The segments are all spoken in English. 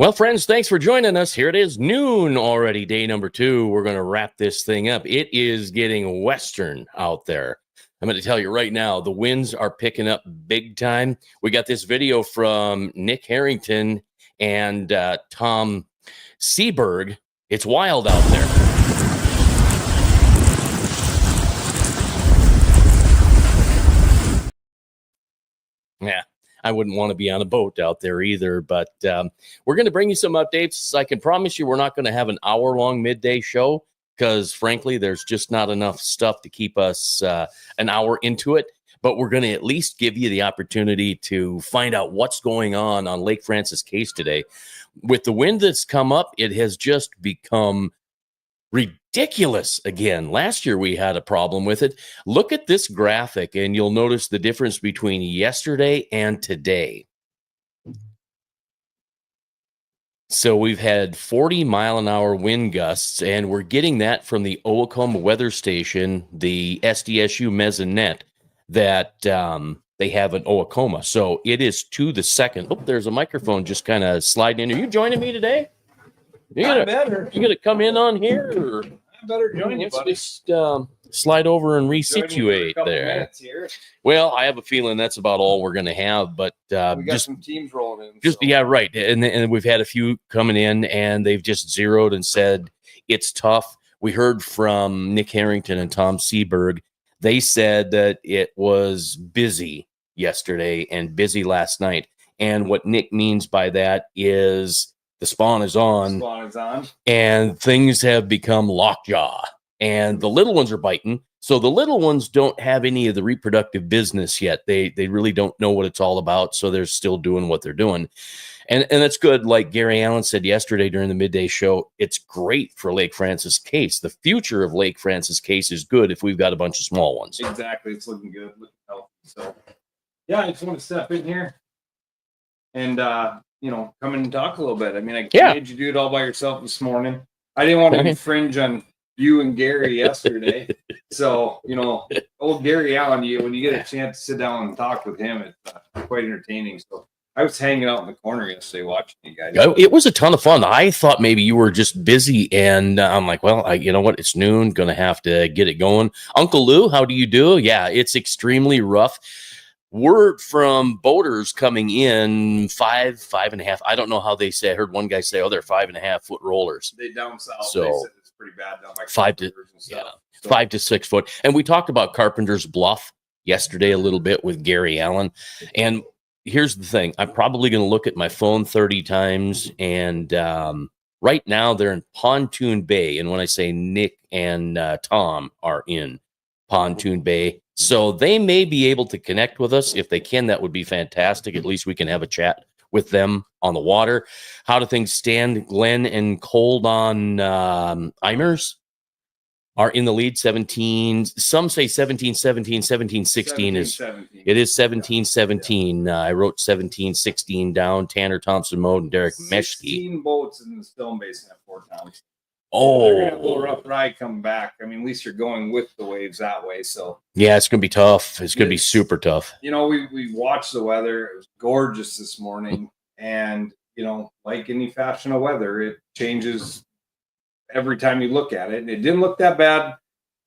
Well, friends, thanks for joining us. Here it is, noon already, day number 2. We're going to wrap this thing up. It is getting western out there. I'm going to tell you right now, the winds are picking up big time. We got this video from Nick Harrington and Tom Seberg. It's wild out there. Yeah. I wouldn't want to be on a boat out there either, but we're going to bring you some updates. I can promise you we're not going to have an hour-long midday show because, frankly, there's just not enough stuff to keep us an hour into it. But we're going to at least give you the opportunity to find out what's going on Lake Francis Case today. With the wind that's come up, it has just become ridiculous again. Last year we had a problem with it. Look at this graphic and you'll notice the difference between yesterday and today. So we've had 40-mile-an-hour wind gusts, and we're getting that from the Owacombe weather station, the SDSU Mesonet that they have in Owacombe. So it is to the second. Oh, there's a microphone just kind of sliding in. Are you joining me today? You gonna come in on here? Or? I better join you, buddy. Just slide over and resituate there. Well, I have a feeling that's about all we're gonna have, but we got some teams rolling in. Yeah, right. And we've had a few coming in, and they've just zeroed and said it's tough. We heard from Nick Harrington and Tom Seberg. They said that it was busy yesterday and busy last night. And what Nick means by that is the spawn is on, and things have become lockjaw, and the little ones are biting. So the little ones don't have any of the reproductive business yet. They really don't know what it's all about. So they're still doing what they're doing. And that's good. Like Gary Allen said yesterday during the midday show, it's great for Lake Francis Case. The future of Lake Francis Case is good if we've got a bunch of small ones. Exactly. It's looking good, looking healthy. So yeah, I just want to step in here and come in and talk a little bit. I mean, I made you do it all by yourself this morning. I didn't want to infringe on you and Gary yesterday. So, old Gary Allen, when you get a chance to sit down and talk with him, it's quite entertaining. So I was hanging out in the corner yesterday watching you guys. It was a ton of fun. I thought maybe you were just busy, and I'm like, well, you know what? It's noon. Going to have to get it going. Uncle Lou, how do you do? Yeah, it's extremely rough. Word from boaters coming in 5.5. I don't know how they say. I heard one guy say, they're 5.5 foot rollers. They down south. So they said it's pretty bad down by 5 to 6 foot. And we talked about Carpenter's Bluff yesterday a little bit with Gary Allen. And here's the thing. I'm probably going to look at my phone 30 times. And right now they're in Pontoon Bay. And when I say Nick and Tom are in Pontoon Bay, so they may be able to connect with us. If they can, that would be fantastic. At least we can have a chat with them on the water. How do things stand? Glenn and Cold on Eimers are in the lead, 17. Some say 17-17, 17-16 is 17. It is 17-17. I wrote 17-16 down. Tanner Thompson Mode and Derek Meshke. 16 boats in the Stone Basin at 4 towns. Oh, they're gonna have a little rough ride coming back. I mean, at least you're going with the waves that way. So yeah, it's gonna be tough. It's gonna be super tough. We watched the weather. It was gorgeous this morning, and like any fashion of weather, it changes every time you look at it. And it didn't look that bad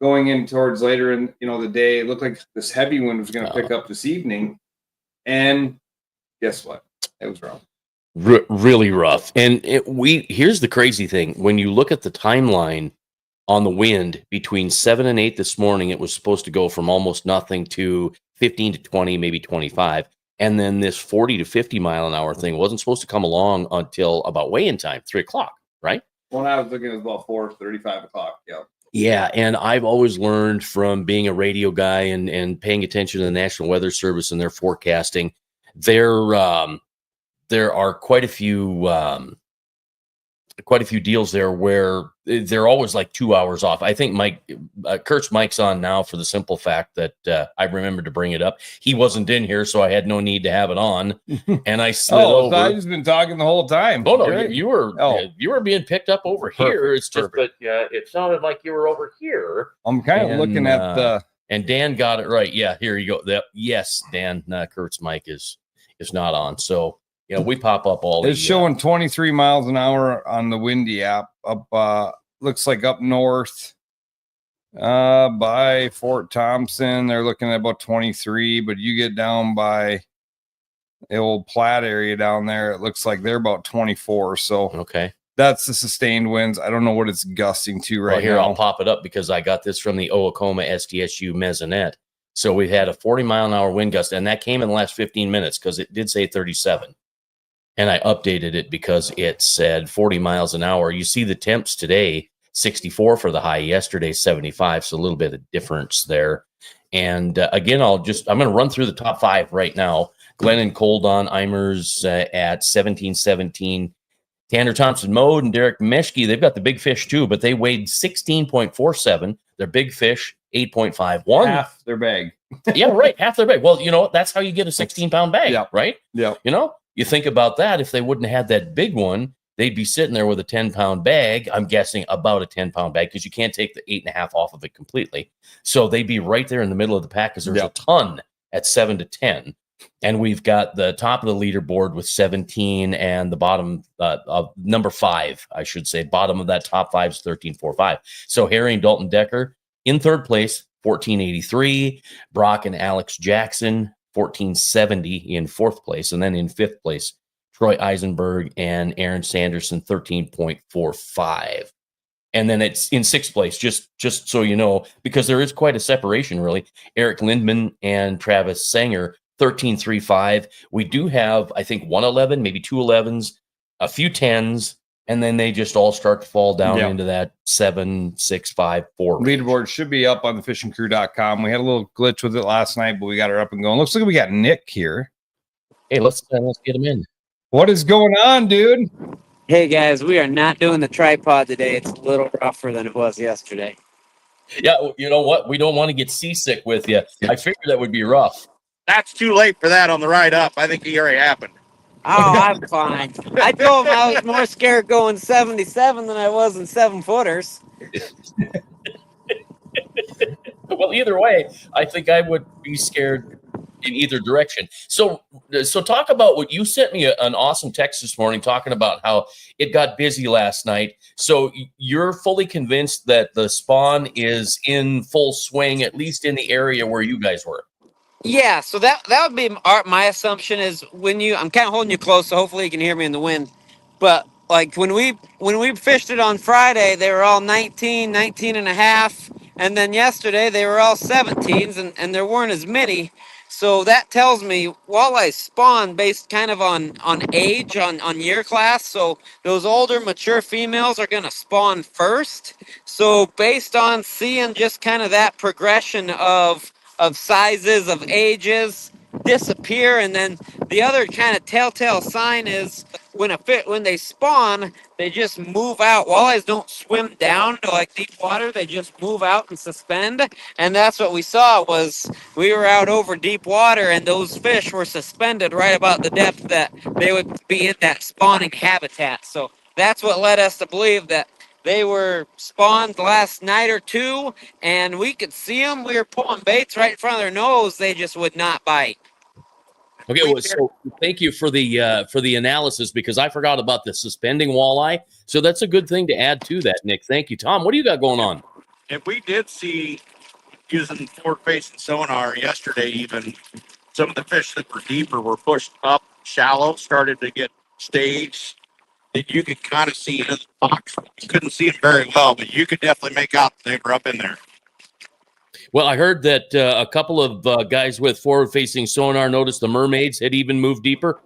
going in towards later in the day. It looked like this heavy wind was going to pick up this evening, and guess what? It was wrong. Really rough. And here's the crazy thing. When you look at the timeline on the wind between 7 and 8 this morning, it was supposed to go from almost nothing to 15 to 20, maybe 25. And then this 40 to 50 mile an hour thing wasn't supposed to come along until about weigh-in time, 3 o'clock, right? When I was looking, it was about 4:35 o'clock. Yeah. Yeah. And I've always learned from being a radio guy and paying attention to the National Weather Service and their forecasting, there are quite a few deals there where they're always like 2 hours off. I think Kurt's mic's on now for the simple fact that I remembered to bring it up. He wasn't in here, so I had no need to have it on. And I slid over. So I've just been talking the whole time. Oh no, right? you were being picked up over here. It's just that it sounded like you were over here. I'm kind of looking at the. And Dan got it right. Yeah, here you go. Yes, Dan. Kurt's mic is not on. So You know, we pop up all. It's showing 23 miles an hour on the windy app. Up, looks like up north, by Fort Thompson, they're looking at about 23. But you get down by the old Platte area down there, it looks like they're about 24. So okay. That's the sustained winds. I don't know what it's gusting to right here, now. I'll pop it up because I got this from the Oakoma SDSU Mesonet. So we've had a 40-mile-an-hour wind gust, and that came in the last 15 minutes because it did say 37. And I updated it because it said 40 miles an hour. You see the temps today, 64 for the high, yesterday 75, so a little bit of difference there. And again, I'm going to run through the top 5 right now. Glenn and Coldon, Eimers at 17-17. Tanner Thompson Mode and Derek Meschke, they've got the big fish too, but they weighed 16.47. Their big fish, 8.51. Half their bag. Yeah, right. Half their bag. Well, you know, that's how you get a 16-pound bag, right? Yeah. You know, you think about that. If they wouldn't have had that big one, they'd be sitting there with a 10-pound bag. I'm guessing about a 10-pound bag because you can't take the 8.5 off of it completely. So they'd be right there in the middle of the pack because there's a ton at 7 to 10. And we've got the top of the leaderboard with 17 and the bottom of number 5, I should say. Bottom of that top 5 is 13.45. So Harry and Dalton Decker in third place, 14.83. Brock and Alex Jackson, 14.70 in fourth place. And then in fifth place, Troy Eisenberg and Aaron Sanderson, 13.45. And then it's in sixth place, just so you know, because there is quite a separation, really. Eric Lindman and Travis Sanger, 13.35. We do have, I think, 111, maybe 211s, a few 10s, and then they just all start to fall down into that 7, 6, 5, 4 range. Leaderboard should be up on thefishingcrew.com. We had a little glitch with it last night, but we got her up and going. Looks like we got Nick here. Hey, let's get him in. What is going on, dude? Hey guys, we are not doing the tripod today. It's a little rougher than it was yesterday. Yeah, you know what? We don't want to get seasick with you. I figured that would be rough. That's too late for that on the ride up. I think he already happened. Oh, I'm fine. I told him I was more scared going 77 than I was in 7-footers. Well, either way, I think I would be scared in either direction. So talk about what you sent me an awesome text this morning talking about how it got busy last night. So you're fully convinced that the spawn is in full swing, at least in the area where you guys were. Yeah, so that would be my assumption is when I'm kind of holding you close, so hopefully you can hear me in the wind. But like when we fished it on Friday, they were all 19 and a half. And then yesterday they were all 17s and there weren't as many. So that tells me walleye spawn based kind of on age, on year class. So those older mature females are going to spawn first. So based on seeing just kind of that progression of sizes, of ages disappear, and then the other kind of telltale sign is when they spawn, they just move out. Walleyes don't swim down to like deep water; they just move out and suspend. And that's what we saw. Was we were out over deep water, and those fish were suspended right about the depth that they would be in that spawning habitat. So that's what led us to believe that they were spawned last night or two, and we could see them. We were pulling baits right in front of their nose. They just would not bite. Okay, well, so thank you for the analysis because I forgot about the suspending walleye. So that's a good thing to add to that, Nick. Thank you, Tom. What do you got going on? And we did see, using forward-facing sonar yesterday, even some of the fish that were deeper were pushed up shallow, started to get staged. That you could kind of see into the box. You couldn't see it very well, but you could definitely make out they were up in there. Well, I heard that a couple of guys with forward-facing sonar noticed the mermaids had even moved deeper.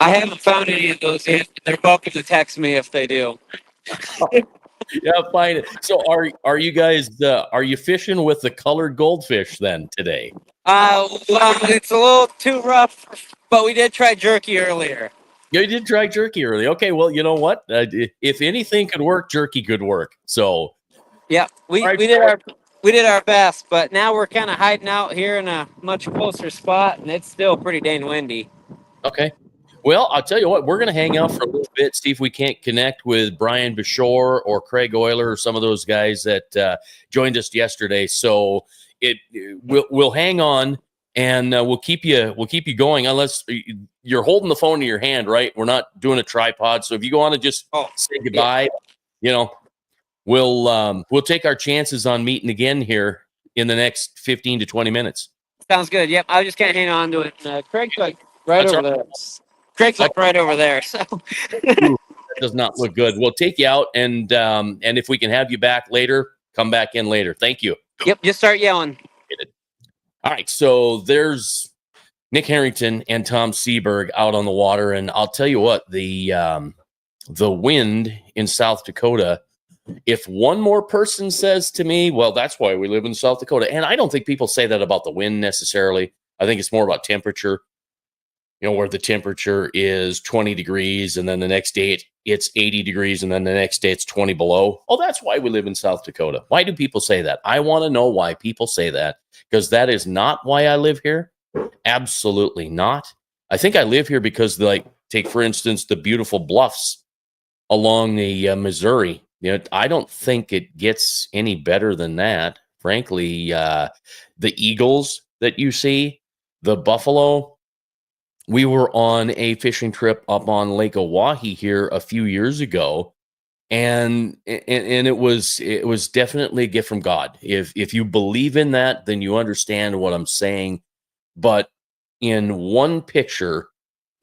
I haven't found any of those yet. They're welcome to text me if they do. Yeah, fine. So are you guys are you fishing with the colored goldfish then today? Well, it's a little too rough, but we did try jerky earlier. You did try jerky early. Okay, well, you know what? If anything could work, jerky could work. So, yeah, we did our best, but now we're kind of hiding out here in a much closer spot, and it's still pretty dang windy. Okay. Well, I'll tell you what, we're going to hang out for a little bit, see if we can't connect with Brian Bashore or Craig Euler or some of those guys that joined us yesterday. So we'll hang on. and we'll keep you going unless you're holding the phone in your hand, right? We're not doing a tripod, so if you want to just say goodbye, we'll take our chances on meeting again here in the next 15 to 20 minutes. Sounds good. Yep, I just can't hang on to it. Craig's like right over there. Craig's like right over there. So Ooh, that does not look good. We'll take you out, and if we can have you back later, come back in later. Thank you. Yep, just start yelling. All right, so there's Nick Harrington and Tom Seberg out on the water, and I'll tell you what, the wind in South Dakota, if one more person says to me, well, that's why we live in South Dakota, and I don't think people say that about the wind necessarily. I think it's more about temperature, where the temperature is 20 degrees, and then the next day it's 80 degrees, and then the next day it's 20 below. Oh, that's why we live in South Dakota. Why do people say that? I want to know why people say that, because that is not why I live here. Absolutely not. I think I live here because, take, for instance, the beautiful bluffs along the Missouri. I don't think it gets any better than that. Frankly, the eagles that you see, the buffalo. We were on a fishing trip up on Lake Oahe here a few years ago, and it was definitely a gift from God. If you believe in that, then you understand what I'm saying. But in one picture,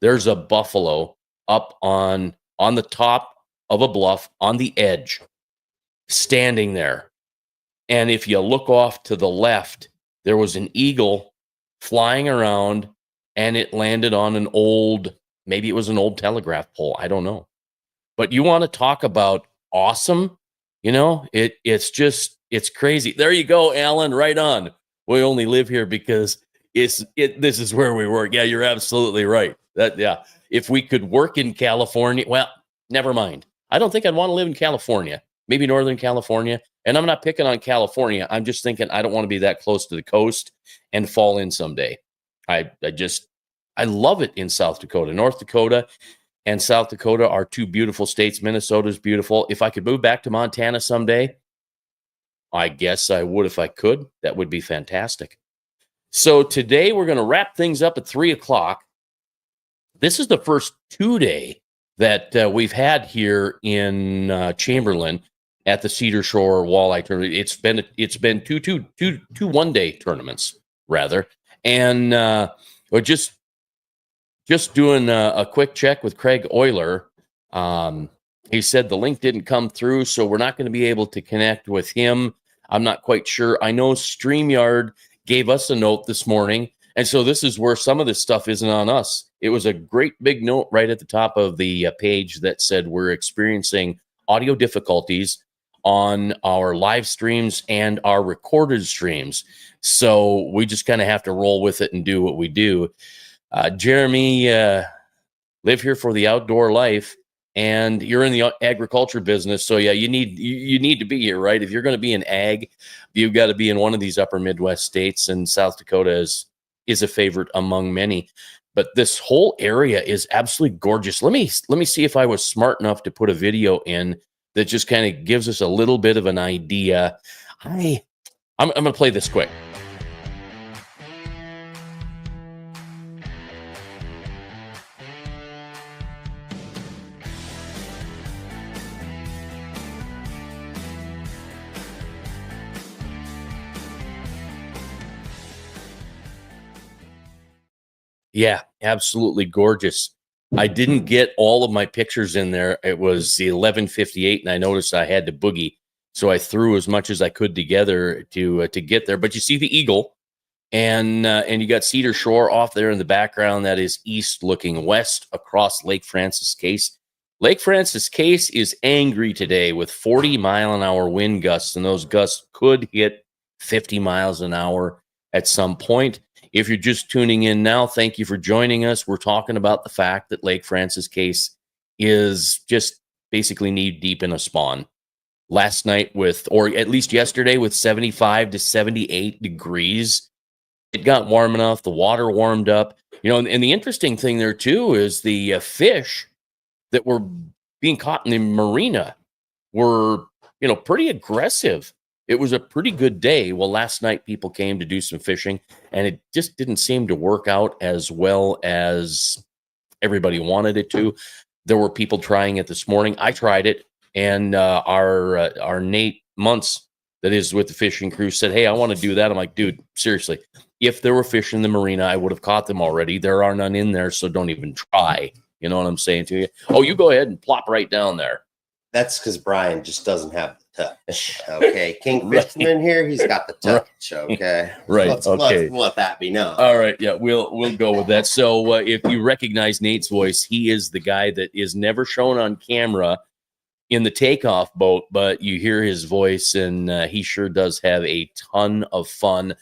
there's a buffalo up on the top of a bluff on the edge, standing there. And if you look off to the left, there was an eagle flying around, and it landed on maybe it was an old telegraph pole. I don't know. But you want to talk about awesome? It's crazy. There you go, Alan, right on. We only live here because this is where we work. Yeah, you're absolutely right. If we could work in California, well, never mind. I don't think I'd want to live in California, maybe Northern California. And I'm not picking on California. I'm just thinking I don't want to be that close to the coast and fall in someday. I love it in South Dakota. North Dakota and South Dakota are two beautiful states. Minnesota's beautiful. If I could move back to Montana someday, I guess I would if I could. That would be fantastic. So today we're going to wrap things up at 3:00. This is the first 2-day that we've had here in Chamberlain at the Cedar Shore Walleye Tournament. It's been two 1-day tournaments rather, and we're just doing a quick check with Craig Euler. He said the link didn't come through, so we're not going to be able to connect with him. I'm not quite sure. I know StreamYard gave us a note this morning, and so this is where some of this stuff isn't on us. It was a great big note right at the top of the page that said we're experiencing audio difficulties on our live streams and our recorded streams. So we just kind of have to roll with it and do what we do. Jeremy, live here for the outdoor life, and you're in the agriculture business. So yeah, you need to be here, right? If you're going to be in ag, you've got to be in one of these upper Midwest states, and South Dakota is a favorite among many. But this whole area is absolutely gorgeous. Let me see if I was smart enough to put a video in that just kind of gives us a little bit of an idea. I'm going to play this quick. Yeah, absolutely gorgeous. I didn't get all of my pictures in there. It was the 11:58, and I noticed I had to boogie, so I threw as much as I could together to get there. But you see the eagle, and you got Cedar Shore off there in the background. That is east looking west across Lake Francis Case. Lake Francis Case is angry today with 40-mile-an-hour wind gusts, and those gusts could hit 50 miles an hour at some point. If you're just tuning in now, thank you for joining us. We're talking about the fact that Lake Francis Case is just basically knee deep in a spawn. Last night or at least yesterday with 75 to 78 degrees, it got warm enough. The water warmed up. And the interesting thing there too is the fish that were being caught in the marina were, pretty aggressive. it was a pretty good day. Well, last night people came to do some fishing, and it just didn't seem to work out as well as everybody wanted it to. There were people trying it this morning. I tried it, and our Nate Muntz, that is with the fishing crew, said, "Hey, I want to do that." I'm like, dude, seriously, if there were fish in the marina, I would have caught them already. There are none in there, so don't even try. You know what I'm saying to you? Oh, you go ahead and plop right down there. That's because Brian just doesn't have the touch. Okay, Kingfishman here, he's got the touch. Okay, Right. Let's let that be known. All right, yeah, we'll go with that. So if you recognize Nate's voice, he is the guy that is never shown on camera in the takeoff boat, but you hear his voice, and he sure does have a ton of fun.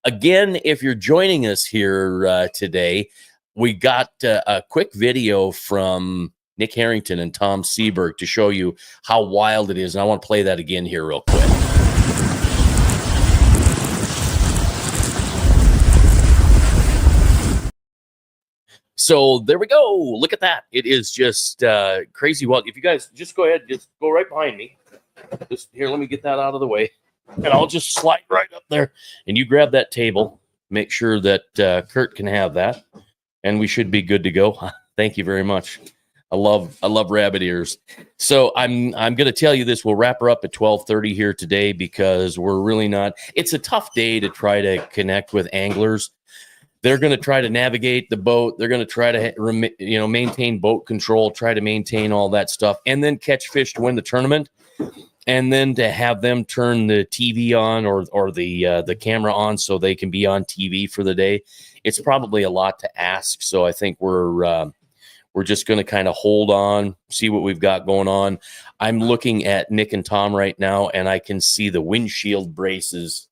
Again, if you're joining us here today, we got a quick video from Nick Harrington and Tom Seberg to show you how wild it is. And I want to play that again here real quick. So there we go. Look at that. It is just crazy wild. If you guys just go ahead, just go right behind me. Just here, let me get that out of the way. And I'll just slide right up there. And you grab that table. Make sure that Kurt can have that. And we should be good to go. Thank you very much. I love rabbit ears. So I'm going to tell you this. We'll wrap her up at 12:30 here today because we're really not. It's a tough day to try to connect with anglers. They're going to try to navigate the boat. They're going to try to maintain boat control, try to maintain all that stuff, and then catch fish to win the tournament. And then to have them turn the TV on or the camera on so they can be on TV for the day. It's probably a lot to ask. So I think we're just going to kind of hold on, see what we've got going on. I'm looking at Nick and Tom right now, and I can see the windshield braces.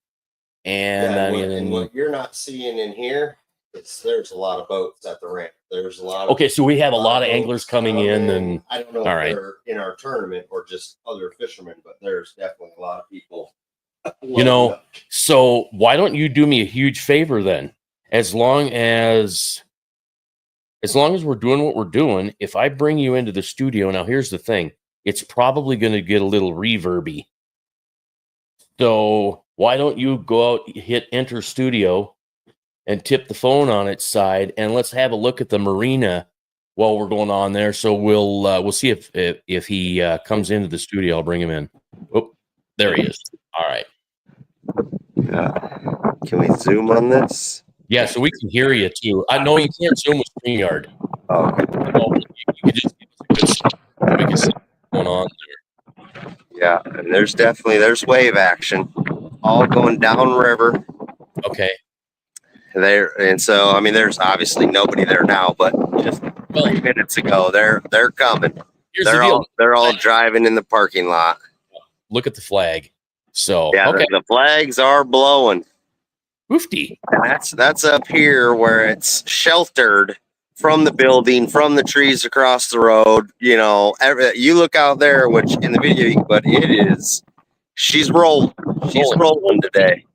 And what you're not seeing in here is there's a lot of boats at the ramp. There's a lot of okay, so we have a lot of anglers coming in, and I don't know all if right. they're in our tournament or just other fishermen, but there's definitely a lot of people. So why don't you do me a huge favor then? As long as we're doing what we're doing, if I bring you into the studio, now here's the thing, it's probably going to get a little reverby. So why don't you go out, hit enter studio, and tip the phone on its side, and let's have a look at the marina while we're going on there. So we'll see if he comes into the studio. I'll bring him in. Oh, there he is. All right. Can we zoom on this? Yeah, so we can hear you too. I know you can't zoom with StreamYard. Oh, okay. You can just give us a good start. We can see what's going on there. Yeah, and there's wave action all going downriver. Okay. And so I mean there's obviously nobody there now, but just 3 minutes ago they're coming. They're all driving in the parking lot. Look at the flag. So yeah, okay. The flags are blowing. Oofty. And that's up here where it's sheltered from the building, from the trees across the road. You know, you look out there, which in the video, but she's rolling. She's rolling today.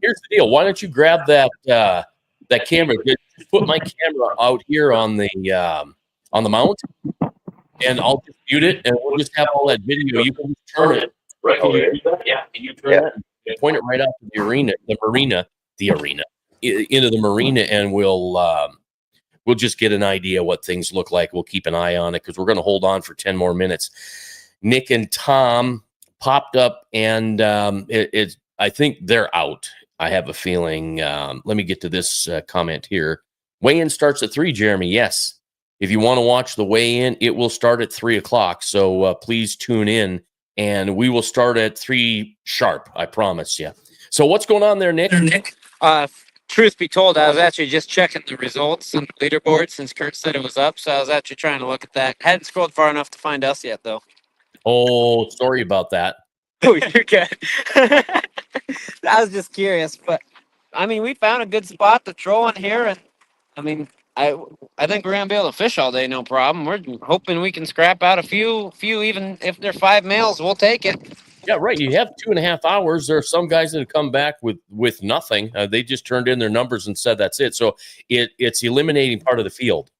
Here's the deal. Why don't you grab that camera? Just put my camera out here on the mount, and I'll just mute it, and we'll just have all that video. You can just turn it. Right. Yeah. Can you turn it? And point it right out to the arena, into the marina, and we'll just get an idea what things look like. We'll keep an eye on it because we're going to hold on for 10 more minutes. Nick and Tom popped up, and I think they're out. I have a feeling. Let me get to this comment here. Weigh-in starts at 3, Jeremy. Yes. If you want to watch the weigh-in, it will start at 3 o'clock. So please tune in, and we will start at 3 sharp. I promise you. So what's going on there, Nick? Truth be told, I was actually just checking the results and the leaderboard since Kurt said it was up. So I was actually trying to look at that. Hadn't scrolled far enough to find us yet, though. Oh, sorry about that. Oh, you're good. I was just curious, but I mean, we found a good spot to troll in here, and I mean, I think we're gonna be able to fish all day, no problem. We're hoping we can scrap out a few, even if they're 5 males, we'll take it. Yeah, right. You have 2.5 hours. There are some guys that have come back with nothing. They just turned in their numbers and said that's it. So it's eliminating part of the field.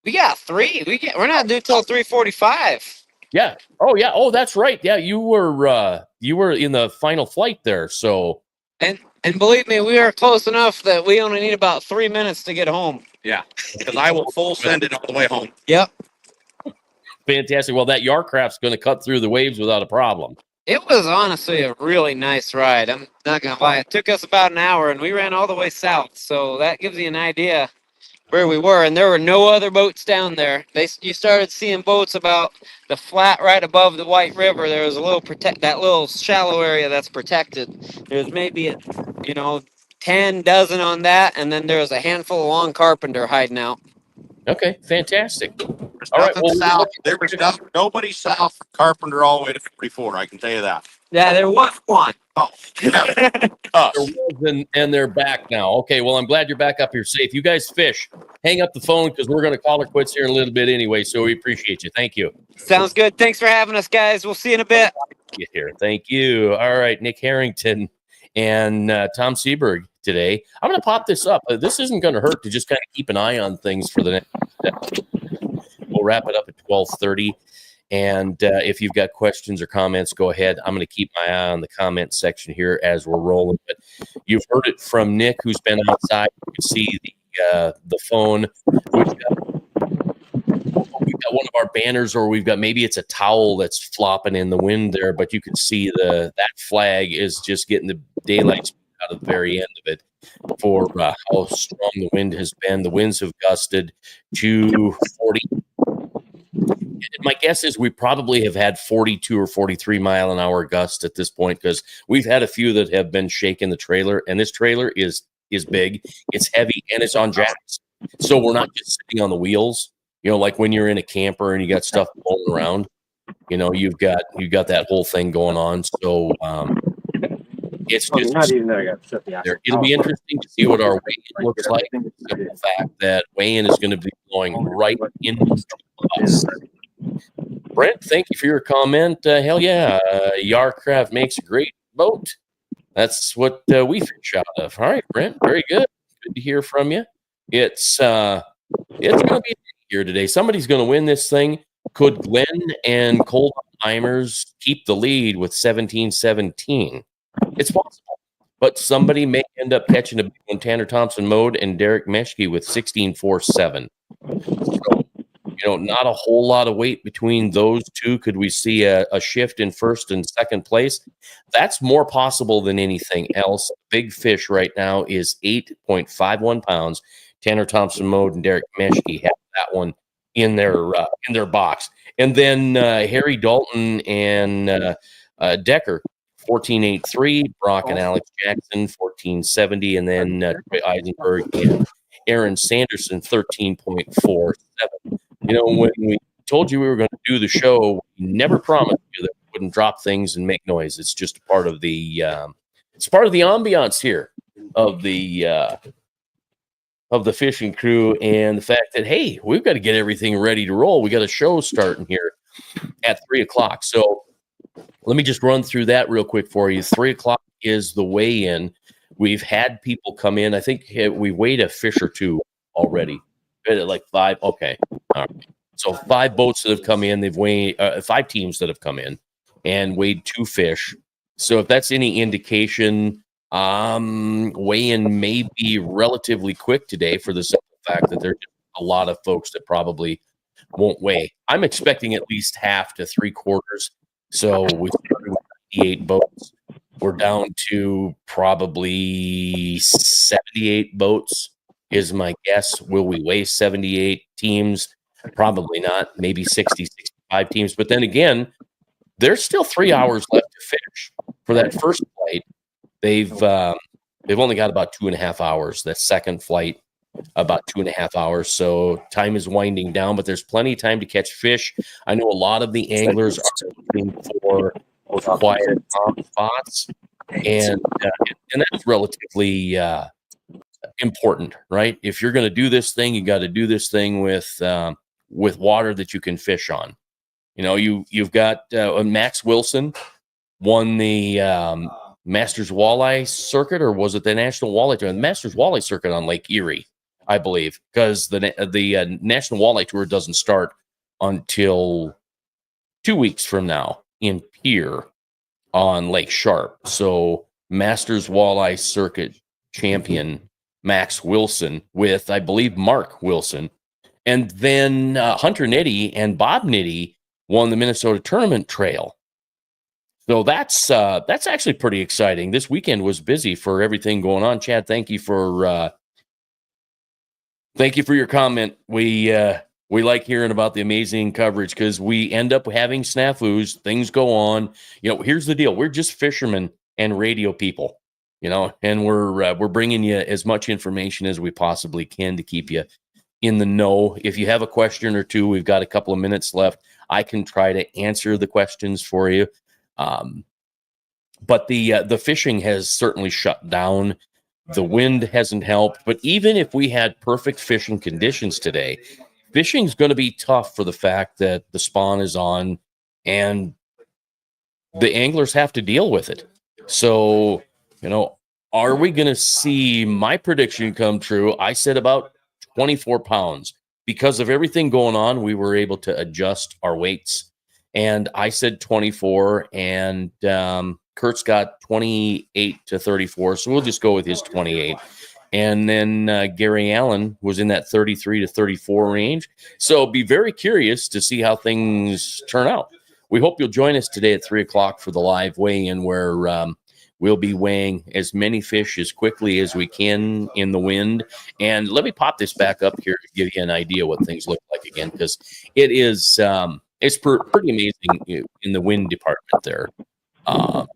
We got 3. We're not due till 3:45. Yeah. Oh, yeah. Oh, that's right. Yeah, you were in the final flight there. So, And believe me, we are close enough that we only need about 3 minutes to get home. Yeah, because I will full send it all the way home. Yep. fantastic. Well, that Yarcraft's going to cut through the waves without a problem. It was honestly a really nice ride. I'm not gonna lie. It took us about an hour, and we ran all the way south. So that gives you an idea where we were. And there were no other boats down there. You started seeing boats about the flat right above the White River. There was a little that little shallow area that's protected. There's maybe 10 dozen on that, and then there was a handful of long carpenter hiding out. Okay, fantastic. There's All right, nothing well, south. There was nobody south from Carpenter all the way to 44. I can tell you that. Yeah, there was one. Oh, us. And they're back now. Okay, well, I'm glad you're back up here safe. You guys fish. Hang up the phone because we're going to call it quits here in a little bit anyway, so we appreciate you. Thank you. Sounds good. Thanks for having us, guys. We'll see you in a bit. Get here. Thank you. All right, Nick Harrington and Tom Seberg today. I'm going to pop this up. This isn't going to hurt to just kind of keep an eye on things for the next step. We'll wrap it up at 12:30. And if you've got questions or comments, go ahead. I'm going to keep my eye on the comment section here as we're rolling. But you've heard it from Nick, who's been outside. You can see the phone. We've got one of our banners, or we've got maybe it's a towel that's flopping in the wind there. But you can see that flag is just getting the daylight out of the very end of it for how strong the wind has been. The winds have gusted to 40. My guess is we probably have had 42 or 43 mile an hour gusts at this point, because we've had a few that have been shaking the trailer, and this trailer is big, it's heavy, and it's on jacks. So we're not just sitting on the wheels, like when you're in a camper and you got stuff blowing around, you've got that whole thing going on. So it's just it'll be interesting to see what our weigh-in looks like. The fact that weigh-in is going to be blowing right into us. Brent, thank you for your comment. Hell yeah, Yarcraft makes a great boat. That's what we fish out of. All right, Brent, very good. Good to hear from you. It's going to be here today. Somebody's going to win this thing. Could Glenn and Colton Eimers keep the lead with 17-17? It's possible, but somebody may end up catching a big one. Tanner Thompson Mode and Derek Meshke with 16-4-7. So, not a whole lot of weight between those two. Could we see a shift in first and second place? That's more possible than anything else. Big fish right now is 8.51 pounds. Tanner Thompson Mode and Derek Meshke have that one in their box. And then Harry Dalton and Decker, 14.83. Brock and Alex Jackson, 14.70. And then Troy Eisenberg and Aaron Sanderson, 13.47. When we told you we were going to do the show, we never promised you that we wouldn't drop things and make noise. It's just part of the ambiance here of the fishing crew, and the fact that, hey, we've got to get everything ready to roll. We got a show starting here at 3:00. So let me just run through that real quick for you. 3:00 is the weigh-in. We've had people come in. I think we weighed a fish or two already. Like 5. Okay. All right. So 5 boats that have come in. They've weighed 5 teams that have come in and weighed 2 fish. So if that's any indication, weigh-in may be relatively quick today, for the simple fact that there's a lot of folks that probably won't weigh. I'm expecting at least half to 3/4. So we started with 98 boats. We're down to probably 78 boats. Is my guess. Will we weigh 78 teams? Probably not. Maybe 60, 65 teams. But then again, there's still 3 hours left to finish. For that first flight, they've only got about 2.5 hours. That second flight, about 2.5 hours. So time is winding down, but there's plenty of time to catch fish. I know a lot of the anglers are looking for quiet spots, and that's relatively important, right? If you're going to do this thing, you got to do this thing with water that you can fish on. You've got Max Wilson won the Masters Walleye Circuit, or was it the National Walleye Tour? The Masters Walleye Circuit on Lake Erie, I believe, because the National Walleye Tour doesn't start until 2 weeks from now in Pier on Lake Sharp. So Masters Walleye Circuit champion Max Wilson with, I believe, Mark Wilson. And then Hunter Nitty and Bob Nitty won the Minnesota Tournament Trail. So that's actually pretty exciting. This weekend was busy for everything going on. Chad, thank you for your comment. We like hearing about the amazing coverage because we end up having snafus. Things go on. Here's the deal: we're just fishermen and radio people, and we're bringing you as much information as we possibly can to keep you in the know. If you have a question or two, we've got a couple of minutes left. I can try to answer the questions for you. But the fishing has certainly shut down. The wind hasn't helped. But even if we had perfect fishing conditions today, fishing's going to be tough for the fact that the spawn is on and the anglers have to deal with it. So, are we going to see my prediction come true? I said about 24 pounds. Because of everything going on, we were able to adjust our weights. And I said 24, and Kurt's got 28 to 34. So we'll just go with his 28. And then Gary Allen was in that 33 to 34 range. So be very curious to see how things turn out. We hope you'll join us today at 3 o'clock for the live weigh-in where we'll be weighing as many fish as quickly as we can in the wind. And let me pop this back up here to give you an idea what things look like again, because it is it's pretty amazing in the wind department there. I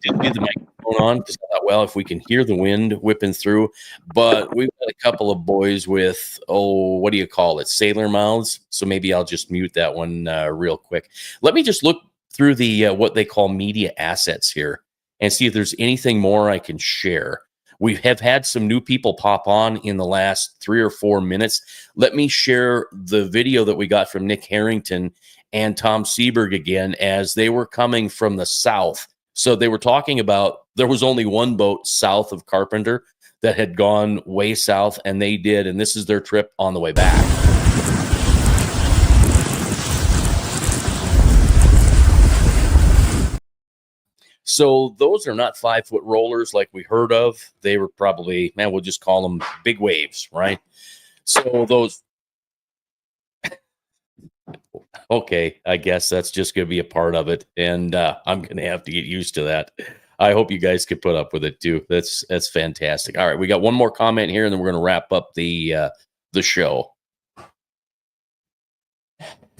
did leave the microphone on because I thought, well, if we can hear the wind whipping through, but we've got a couple of boys with, what do you call it? Sailor mouths. So maybe I'll just mute that one real quick. Let me just look through the what they call media assets here and see if there's anything more I can share. We have had some new people pop on in the last 3 or 4 minutes. Let me share the video that we got from Nick Harrington and Tom Seberg again as they were coming from the south. So they were talking about there was only one boat south of Carpenter that had gone way south, and they did, and this is their trip on the way back. So those are not 5-foot rollers like we heard of. They were probably, we'll just call them big waves, right? So those, okay, I guess that's just going to be a part of it. And I'm going to have to get used to that. I hope you guys could put up with it too. That's fantastic. All right, we got one more comment here, and then we're going to wrap up the show.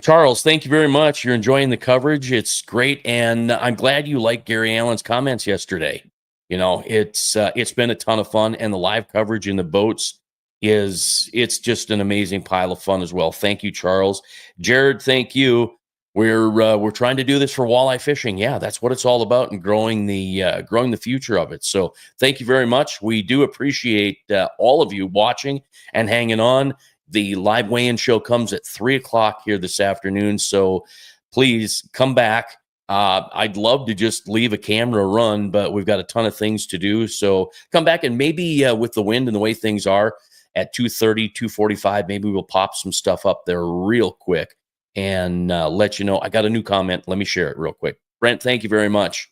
Charles, thank you very much. You're enjoying the coverage. It's great, and I'm glad you liked Gary Allen's comments yesterday. It's been a ton of fun, and the live coverage in the boats it's just an amazing pile of fun as well. Thank you, Charles. Jared, thank you. We're trying to do this for walleye fishing. Yeah, that's what it's all about, and growing the future of it. So thank you very much. We do appreciate all of you watching and hanging on. The live weigh-in show comes at 3 o'clock here this afternoon. So please come back. I'd love to just leave a camera run, but we've got a ton of things to do. So come back, and maybe with the wind and the way things are at 2:30, 2:45, maybe we'll pop some stuff up there real quick and let you know. I got a new comment. Let me share it real quick. Brent, thank you very much.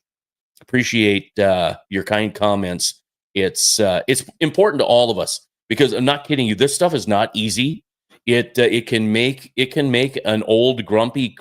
Appreciate your kind comments. It's important to all of us. Because I'm not kidding you, this stuff is not easy. It can make an old grumpy,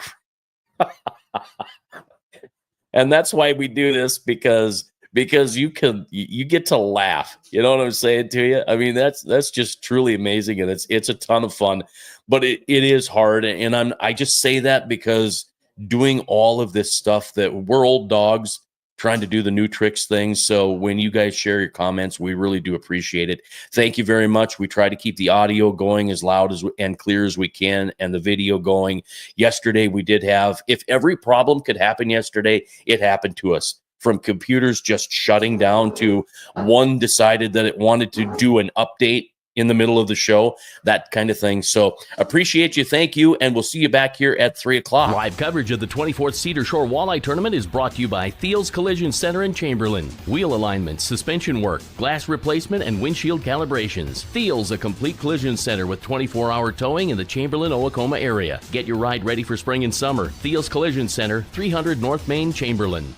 and that's why we do this because you get to laugh. You know what I'm saying to you? I mean that's just truly amazing, and it's a ton of fun, but it is hard. And I just say that because doing all of this stuff that we're old dogs trying to do the new tricks things. So when you guys share your comments, we really do appreciate it. Thank you very much. We try to keep the audio going as loud and clear as we can, and the video going. Yesterday, we did have, if every problem could happen yesterday, it happened to us. From computers just shutting down to one decided that it wanted to do an update in the middle of the show, that kind of thing. So appreciate you. Thank you. And we'll see you back here at 3:00. Live coverage of the 24th Cedar Shore Walleye Tournament is brought to you by Thiel's Collision Center in Chamberlain. Wheel alignment, suspension work, glass replacement, and windshield calibrations. Thiel's, a complete collision center with 24-hour towing in the Chamberlain-Owacoma area. Get your ride ready for spring and summer. Thiel's Collision Center, 300 North Main, Chamberlain.